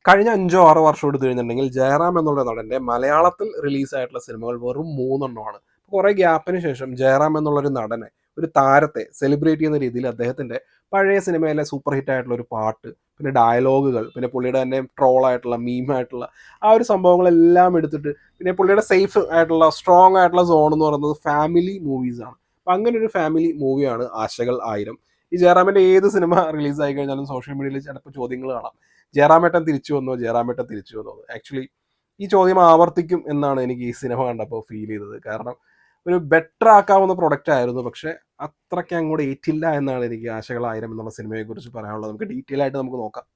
കഴിഞ്ഞ 5-6 വർഷം എടുത്തു കഴിഞ്ഞിട്ടുണ്ടെങ്കിൽ ജയറാം എന്നുള്ള നടൻ്റെ മലയാളത്തിൽ റിലീസായിട്ടുള്ള സിനിമകൾ വെറും 3 എണ്ണമാണ്. കുറേ ഗ്യാപ്പിന് ശേഷം ജയറാം എന്നുള്ളൊരു നടനെ, ഒരു താരത്തെ സെലിബ്രേറ്റ് ചെയ്യുന്ന രീതിയിൽ അദ്ദേഹത്തിൻ്റെ പഴയ സിനിമയിലെ സൂപ്പർ ഹിറ്റ് ആയിട്ടുള്ള ഒരു പാട്ട്, പിന്നെ ഡയലോഗുകൾ, പിന്നെ പുള്ളിയുടെ തന്നെ ട്രോളായിട്ടുള്ള മീമായിട്ടുള്ള ആ ഒരു സംഭവങ്ങളെല്ലാം എടുത്തിട്ട്, പിന്നെ പുള്ളിയുടെ സേഫ് ആയിട്ടുള്ള സ്ട്രോങ് ആയിട്ടുള്ള സോൺ എന്ന് പറയുന്നത് ഫാമിലി മൂവീസാണ്. അപ്പം അങ്ങനെ ഒരു ഫാമിലി മൂവിയാണ് ആശകൾ 1000. ഈ ജയറാമിൻ്റെ ഏത് സിനിമ റിലീസായി കഴിഞ്ഞാലും സോഷ്യൽ മീഡിയയിൽ ചിലപ്പോൾ ചോദ്യങ്ങൾ കാണാം, ജയറാമേട്ടൻ തിരിച്ചു വന്നോ, ജയറാമേട്ടൻ തിരിച്ചു വന്നോ. ആക്ച്വലി ഈ ചോദ്യം ആവർത്തിക്കും എന്നാണ് എനിക്ക് ഈ സിനിമ കണ്ടപ്പോൾ ഫീൽ ചെയ്തത്. കാരണം ഒരു ബെറ്റർ ആക്കാവുന്ന പ്രൊഡക്റ്റ് ആയിരുന്നു, പക്ഷേ അത്രയ്ക്ക് അങ്ങോട്ട് ഏറ്റില്ല എന്നാണ് എനിക്ക് ആശകൾ 1000 എന്നുള്ള സിനിമയെക്കുറിച്ച് പറയാനുള്ളത്. നമുക്ക് ഡീറ്റെയിൽ ആയിട്ട് നമുക്ക് നോക്കാം.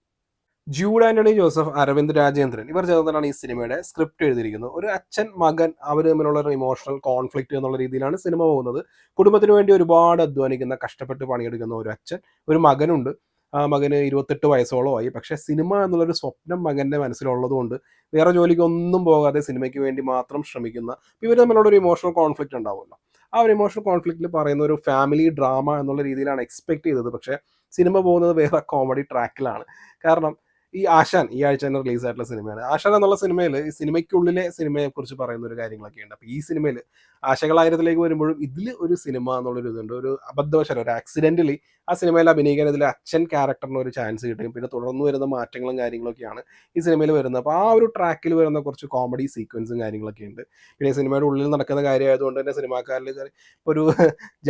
ജൂഡ് ആന്റണി ജോസഫ്, അരവിന്ദ് രാജേന്ദ്രൻ ഇവർ ചേർന്നിട്ടാണ് ഈ സിനിമയുടെ സ്ക്രിപ്റ്റ് എഴുതിയിരിക്കുന്നത്. ഒരു അച്ഛൻ മകൻ അവർ തമ്മിലുള്ള ഒരു ഇമോഷണൽ കോൺഫ്ലിക്റ്റ് എന്നുള്ള രീതിയിലാണ് സിനിമ പോകുന്നത്. കുടുംബത്തിന് വേണ്ടി ഒരുപാട് അധ്വാനിക്കുന്ന, കഷ്ടപ്പെട്ട് പണിയെടുക്കുന്ന ഒരു അച്ഛൻ, ഒരു മകനുണ്ട്. ആ മകന് 28 വയസ്സോളം ആയി. പക്ഷേ സിനിമ എന്നുള്ളൊരു സ്വപ്നം മകൻ്റെ മനസ്സിലുള്ളത് കൊണ്ട് വേറെ ജോലിക്കൊന്നും പോകാതെ സിനിമയ്ക്ക് വേണ്ടി മാത്രം ശ്രമിക്കുന്ന ഇവർ തമ്മിലുള്ള ഒരു ഇമോഷണൽ കോൺഫ്ലിക്റ്റ് ഉണ്ടാവുമല്ലോ. ആ ഒരു ഇമോഷണൽ കോൺഫ്ലിക്റ്റിൽ പറയുന്ന ഒരു ഫാമിലി ഡ്രാമ എന്നുള്ള രീതിയിലാണ് എക്സ്പെക്ട് ചെയ്തത്. പക്ഷേ സിനിമ പോകുന്നത് വേറെ കോമഡി ട്രാക്കിലാണ്. കാരണം ഈ ആശാൻ ഈ ആഴ്ച തന്നെ റിലീസായിട്ടുള്ള സിനിമയാണ്. ആശാൻ എന്നുള്ള സിനിമയിൽ ഈ സിനിമയ്ക്കുള്ളിലെ സിനിമയെക്കുറിച്ച് പറയുന്ന ഒരു കാര്യങ്ങളൊക്കെ ഉണ്ട്. അപ്പോൾ ഈ സിനിമയിൽ ആശകൾ 1000ത്തിലേക്ക് വരുമ്പോഴും ഇതിൽ ഒരു സിനിമ എന്നുള്ളൊരു ഇതുണ്ട്. ഒരു അബദ്ധവശാൽ, ഒരു ആക്സിഡൻ്റലി ആ സിനിമയിൽ അഭിനയിക്കാൻ ഇതിൽ അച്ഛൻ ക്യാരക്ടറിന് ഒരു ചാൻസ് കിട്ടുകയും പിന്നെ തുടർന്ന് വരുന്ന മാറ്റങ്ങളും കാര്യങ്ങളൊക്കെയാണ് ഈ സിനിമയിൽ വരുന്നത്. അപ്പോൾ ആ ഒരു ട്രാക്കിൽ വരുന്ന കുറച്ച് കോമഡി സീക്വൻസും കാര്യങ്ങളൊക്കെ ഉണ്ട്. പിന്നെ സിനിമയുടെ ഉള്ളിൽ നടക്കുന്ന കാര്യമായതുകൊണ്ട് തന്നെ സിനിമാക്കാരിൽ ഒരു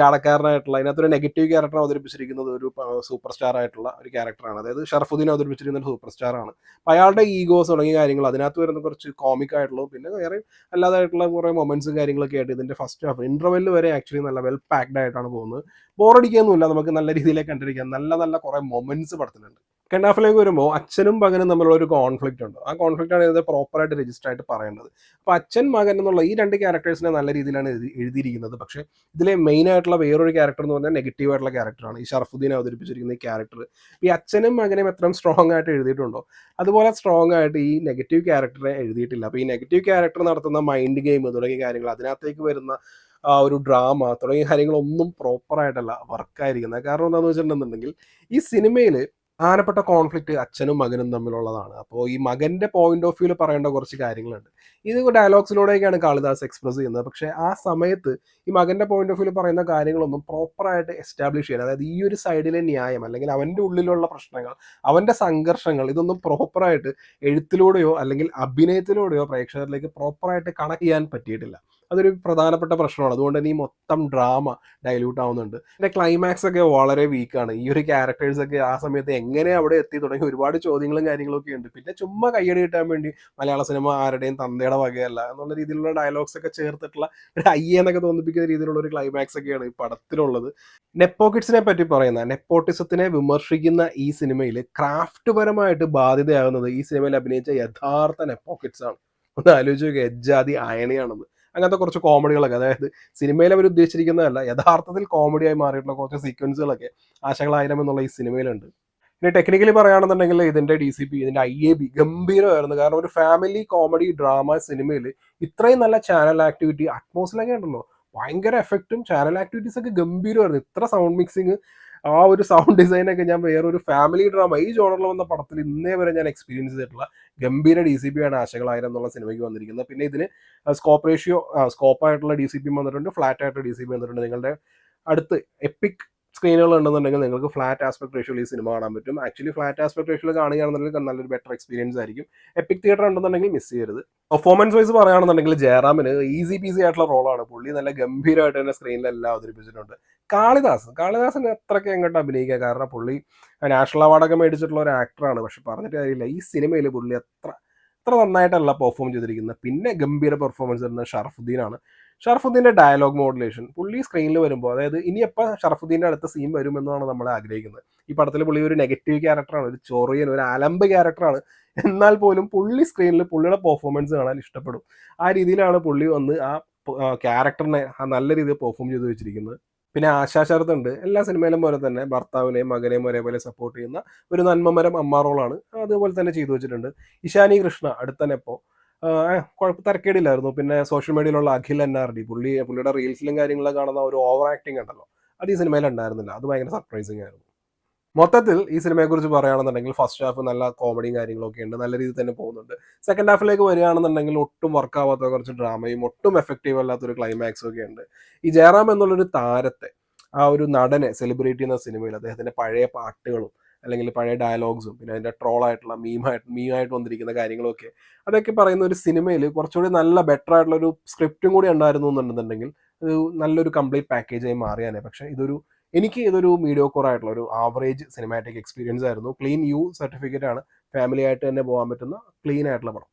ജാടക്കാരനായിട്ടുള്ള, അതിനകത്തൊരു നെഗറ്റീവ് ക്യാരക്ടർ അവതരിപ്പിച്ചിരിക്കുന്നത് ഒരു സൂപ്പർ സ്റ്റാർ ആയിട്ടുള്ള ഒരു ക്യാരക്ടറാണ്. അതായത് ഷറഫുദ്ദീൻ അവതരിപ്പിച്ചിരിക്കുന്ന ഒരു സൂപ്പർ സ്റ്റാറാണ്. അപ്പോൾ അയാളുടെ ഈഗോസ് തുടങ്ങിയ കാര്യങ്ങൾ അതിനകത്ത് വരുന്ന കുറച്ച് കോമിക് ആയിട്ടുള്ളതും പിന്നെ വേറെ അല്ലാതായിട്ടുള്ള കുറേ മൊമെന്റ്സും കാര്യങ്ങളൊക്കെ ആയിട്ട് ഇതിൻ്റെ ഫസ്റ്റ് ഹാഫ് ഇൻ്റർവെല്ലിൽ വരെ ആക്ച്വലി നല്ല വെൽ പാക്ഡ് ആയിട്ടാണ് പോകുന്നത്. ബോറടിക്കുകയൊന്നുമില്ല, നമുക്ക് നല്ല രീതിയിലേക്ക് കണ്ടിരിക്കാം. നല്ല നല്ല കുറേ മൊമെന്റ്സ് പടത്തിലുണ്ട്. സെക്കൻഡ് ഹാഫിലേക്ക് വരുമ്പോൾ അച്ഛനും മകനും തമ്മിലുള്ള ഒരു കോൺഫ്ലിക്റ്റ് ഉണ്ട്. ആ കോൺഫ്ലിക്റ്റാണ് ഇത് പ്രോപ്പറായിട്ട് രജിസ്റ്റർ ആയിട്ട് പറയേണ്ടത്. അപ്പോൾ അച്ഛൻ മകൻ എന്നുള്ള ഈ രണ്ട് ക്യാരക്ടേഴ്സിനെ നല്ല രീതിയിലാണ് എഴുതിയിരിക്കുന്നത്. പക്ഷേ ഇതിലെ മെയിൻ ആയിട്ടുള്ള വേറൊരു ക്യാരക്ടർ എന്ന് പറഞ്ഞാൽ നെഗറ്റീവ് ആയിട്ടുള്ള ക്യാരക്ടറാണ് ഈ ഷറഫുദ്ദീൻ അവതരിപ്പിച്ചിരിക്കുന്ന ഈ ക്യാരക്ടർ. ഈ അച്ഛനും മകനെയും എത്രയും സ്ട്രോങ് ആയിട്ട് എഴുതിയിട്ടുണ്ടോ അതുപോലെ സ്ട്രോങ് ആയിട്ട് ഈ നെഗറ്റീവ് ക്യാരക്ടറെ എഴുതിയിട്ടില്ല. അപ്പോൾ ഈ നെഗറ്റീവ് ക്യാരക്ടർ നടത്തുന്ന മൈൻഡ് ഗെയിം തുടങ്ങിയ കാര്യങ്ങൾ, അതിനകത്തേക്ക് വരുന്ന ആ ഒരു ഡ്രാമ തുടങ്ങിയ കാര്യങ്ങളൊന്നും പ്രോപ്പറായിട്ടല്ല വർക്കായിരിക്കുന്നത്. കാരണം എന്താണെന്ന് വെച്ചിട്ടുണ്ടെന്നുണ്ടെങ്കിൽ ഈ സിനിമയിൽ പ്രധാനപ്പെട്ട കോൺഫ്ലിക്റ്റ് അച്ഛനും മകനും തമ്മിലുള്ളതാണ്. അപ്പോൾ ഈ മകൻ്റെ പോയിന്റ് ഓഫ് വ്യൂവിൽ പറയേണ്ട കുറച്ച് കാര്യങ്ങളുണ്ട്. ഇത് ഡയലോഗ്സിലൂടെയൊക്കെയാണ് കാളിദാസ് എക്സ്പ്രസ് ചെയ്യുന്നത്. പക്ഷേ ആ സമയത്ത് ഈ മകൻ്റെ പോയിന്റ് ഓഫ് വ്യൂവിൽ പറയുന്ന കാര്യങ്ങളൊന്നും പ്രോപ്പറായിട്ട് എസ്റ്റാബ്ലിഷ് ചെയ്യാൻ, അതായത് ഈ ഒരു സൈഡിലെ ന്യായം അല്ലെങ്കിൽ അവൻ്റെ ഉള്ളിലുള്ള പ്രശ്നങ്ങൾ, അവൻ്റെ സംഘർഷങ്ങൾ, ഇതൊന്നും പ്രോപ്പറായിട്ട് എഴുത്തിലൂടെയോ അല്ലെങ്കിൽ അഭിനയത്തിലൂടെയോ പ്രേക്ഷകരിലേക്ക് പ്രോപ്പറായിട്ട് കണക്ട് ചെയ്യാൻ പറ്റിയിട്ടില്ല. അതൊരു പ്രധാനപ്പെട്ട പ്രശ്നമാണ്. അതുകൊണ്ട് തന്നെ ഈ മൊത്തം ഡ്രാമ ഡൈല്യൂട്ട് ആവുന്നുണ്ട്. പിന്നെ ക്ലൈമാക്സ് ഒക്കെ വളരെ വീക്കാണ്. ഈ ഒരു ക്യാരക്ടേഴ്സൊക്കെ ആ സമയത്ത് എങ്ങനെ അവിടെ എത്തി തുടങ്ങി ഒരുപാട് ചോദ്യങ്ങളും കാര്യങ്ങളൊക്കെ ഉണ്ട്. പിന്നെ ചുമ്മാ കയ്യടി കിട്ടാൻ വേണ്ടി മലയാള സിനിമ ആരുടെയും തന്തയുടെ വകയല്ല എന്നുള്ള രീതിയിലുള്ള ഡയലോഗ്സ് ഒക്കെ ചേർത്തിട്ടുള്ള ഒരു അയ്യെന്നൊക്കെ തോന്നിപ്പിക്കുന്ന രീതിയിലുള്ള ഒരു ക്ലൈമാക്സ് ഒക്കെയാണ് ഈ പടത്തിലുള്ളത്. നെപ്പോക്കിഡ്സിനെ പറ്റി പറയുന്ന, നെപ്പോട്ടിസത്തിനെ വിമർശിക്കുന്ന ഈ സിനിമയിൽ ക്രാഫ്റ്റ് പരമായിട്ട് ബാധ്യതയാകുന്നത് ഈ സിനിമയിൽ അഭിനയിച്ച യഥാർത്ഥ നെപ്പോക്കിഡ്സ് ആണ്. ഒന്ന് ആലോചിച്ച് നോക്കുക, എജ്ജാതി അയണിയാണെന്ന്. അങ്ങനത്തെ കുറച്ച് കോമഡികളൊക്കെ, അതായത് സിനിമയിൽ അവർ ഉദ്ദേശിച്ചിരിക്കുന്നതല്ല, യഥാർത്ഥത്തിൽ കോമഡിയായി മാറിയിട്ടുള്ള കുറച്ച് സീക്വൻസുകളൊക്കെ ആശകൾ 1000 എന്നുള്ള ഈ സിനിമയിലുണ്ട്. ഇനി ടെക്നിക്കലി പറയുകയാണെന്നുണ്ടെങ്കിൽ ഇതിൻ്റെ DCP, ഇതിൻ്റെ IAB ഗംഭീരമായിരുന്നു. കാരണം ഒരു ഫാമിലി കോമഡി ഡ്രാമ സിനിമയിൽ ഇത്രയും നല്ല ചാനൽ ആക്ടിവിറ്റി, അറ്റ്മോസ്ഫിയറൊക്കെ ഉണ്ടല്ലോ, ഭയങ്കര എഫക്റ്റും ചാനൽ ആക്ടിവിറ്റീസ് ഒക്കെ ഗംഭീരമായിരുന്നു. ഇത്ര സൗണ്ട് മിക്സിങ്, ആ ഒരു സൗണ്ട് ഡിസൈനൊക്കെ ഞാൻ വേറൊരു ഫാമിലി ഡ്രാമ ഈ ജോണറിൽ വന്ന പടത്തിൽ ഇന്നേ വരെ ഞാൻ എക്സ്പീരിയൻസ് ചെയ്തിട്ടുള്ള ഗംഭീര DCP ആണ് ആശകൾ 1000 എന്നുള്ള സിനിമയ്ക്ക് വന്നിരിക്കുന്നത്. പിന്നെ ഇതിന് സ്കോപ്പ് റേഷ്യോ, സ്കോപ്പായിട്ടുള്ള DCP വന്നിട്ടുണ്ട്, ഫ്ലാറ്റ് ആയിട്ടുള്ള DCP വന്നിട്ടുണ്ട്. നിങ്ങളുടെ അടുത്ത് എപ്പിക് സ്ക്രീനുകൾ ഉണ്ടെന്നുണ്ടെങ്കിൽ നിങ്ങൾക്ക് ഫ്ലാറ്റ് ആസ്പെക്ട് റേഷ്യോയിൽ ഈ സിനിമ കാണാൻ പറ്റും. ആക്ച്വലി ഫ്ലാറ്റ് ആസ്പെക്ട് റേഷ്യോയിൽ കാണുകയാണെന്നുണ്ടെങ്കിൽ നല്ലൊരു ബെറ്റർ എക്സ്പീരിയൻസ് ആയിരിക്കും. എപ്പിക് തിയേറ്റർ ഉണ്ടെന്നുണ്ടെങ്കിൽ മിസ് ചെയ്യരുത്. പെർഫോമൻസ് വൈസ് പറയുകയാണെന്നുണ്ടെങ്കിൽ ജയറാമിന് ഈസി പീസി ആയിട്ടുള്ള റോളാണ്. പുള്ളി നല്ല ഗംഭീരമായിട്ട് തന്നെ സ്ക്രീനിലെല്ലാം അവതരിപ്പിച്ചിട്ടുണ്ട്. കാളിദാസിന് അത്രയ്ക്ക് എങ്ങോട്ട് അഭിനയിക്കുക, കാരണം പുള്ളി നാഷണൽ അവാർഡൊക്കെ മേടിച്ചിട്ടുള്ള ഒരു ആക്ടറാണ്. പക്ഷെ പറഞ്ഞിട്ട് കാര്യമില്ല, ഈ സിനിമയിൽ പുള്ളി അത്ര നന്നായിട്ടല്ല പെർഫോം ചെയ്തിരിക്കുന്നത്. പിന്നെ ഗംഭീര പെർഫോമൻസ് വരുന്നത് ഷറഫുദ്ദീനാണ്. ഷറഫുദ്ദീൻ്റെ ഡയലോഗ് മോഡുലേഷൻ, പുള്ളി സ്ക്രീനിൽ വരുമ്പോൾ, അതായത് ഇനി എപ്പോൾ ഷറഫുദ്ദീൻ്റെ അടുത്ത സീൻ വരുമെന്നാണ് നമ്മൾ ആഗ്രഹിക്കുന്നത്. ഈ പടത്തിൽ പുള്ളി ഒരു നെഗറ്റീവ് ക്യാരക്ടറാണ്, ഒരു ചൊറിയൻ, ഒരു അലമ്പ് ക്യാരക്ടറാണ്. എന്നാൽ പോലും പുള്ളി സ്ക്രീനിൽ പുള്ളിയുടെ പെർഫോമൻസ് കാണാൻ ഇഷ്ടപ്പെടും. ആ രീതിയിലാണ് പുള്ളി വന്ന് ആ ക്യാരക്ടറിനെ നല്ല രീതിയിൽ പെർഫോം ചെയ്ത് വെച്ചിരിക്കുന്നത്. പിന്നെ ആശാ ശരത്തുണ്ട്. എല്ലാ സിനിമയിലും പോലെ തന്നെ ഭർത്താവിനെയും മകനെയും ഒരേപോലെ സപ്പോർട്ട് ചെയ്യുന്ന ഒരു നന്മമരം അമ്മ റോളാണ്. അതുപോലെ തന്നെ ചെയ്തു വെച്ചിട്ടുണ്ട്. ഇഷാനി കൃഷ്ണ അടുത്തനെപ്പോൾ തരക്കേടില്ലായിരുന്നു. പിന്നെ സോഷ്യൽ മീഡിയയിലുള്ള അഖിൽ NRD, പുള്ളിയുടെ റീൽസിലും കാര്യങ്ങളിലും കാണുന്ന ഒരു ഓവർ ആക്ടിങ് ഉണ്ടല്ലോ, അത് ഈ സിനിമയിൽ ഉണ്ടായിരുന്നില്ല. അത് ഭയങ്കര സർപ്രൈസിങ് ആയിരുന്നു. മൊത്തത്തിൽ ഈ സിനിമയെക്കുറിച്ച് പറയുകയാണെന്നുണ്ടെങ്കിൽ ഫസ്റ്റ് ഹാഫ് നല്ല കോമഡിയും കാര്യങ്ങളൊക്കെ ഉണ്ട്. നല്ല രീതിയിൽ തന്നെ പോകുന്നുണ്ട്. സെക്കൻഡ് ഹാഫിലേക്ക് വരികയാണെന്നുണ്ടെങ്കിൽ ഒട്ടും വർക്കാവാത്ത കുറച്ച് ഡ്രാമയും ഒട്ടും എഫക്റ്റീവ് അല്ലാത്തൊരു ക്ലൈമാക്സും ഒക്കെ ഉണ്ട്. ഈ ജയറാം എന്നുള്ളൊരു താരത്തെ, ആ ഒരു നടനെ സെലിബ്രേറ്റ് ചെയ്യുന്ന സിനിമയിൽ അദ്ദേഹത്തിൻ്റെ പഴയ പാട്ടുകളും അല്ലെങ്കിൽ പഴയ ഡയലോഗ്സും പിന്നെ അതിൻ്റെ ട്രോളായിട്ടുള്ള മീമായിട്ട് വന്നിരിക്കുന്ന കാര്യങ്ങളൊക്കെ അതൊക്കെ പറയുന്ന ഒരു സിനിമയിൽ കുറച്ചുകൂടി നല്ല ബെറ്റർ ആയിട്ടുള്ള ഒരു സ്ക്രിപ്റ്റും കൂടി ഉണ്ടായിരുന്നു എന്നുണ്ടെന്നുണ്ടെങ്കിൽ ഒരു നല്ലൊരു കംപ്ലീറ്റ് പാക്കേജായി മാറിയാനെ. പക്ഷേ ഇതൊരു മീഡിയോക്കർ ആയിട്ടുള്ള ഒരു ആവറേജ് സിനിമാറ്റിക് എക്സ്പീരിയൻസ് ആയിരുന്നു. ക്ലീൻ യു സർട്ടിഫിക്കറ്റ് ആണ്. ഫാമിലി ആയിട്ട് തന്നെ പോകാൻ പറ്റുന്ന ക്ലീൻ ആയിട്ടുള്ള പടം.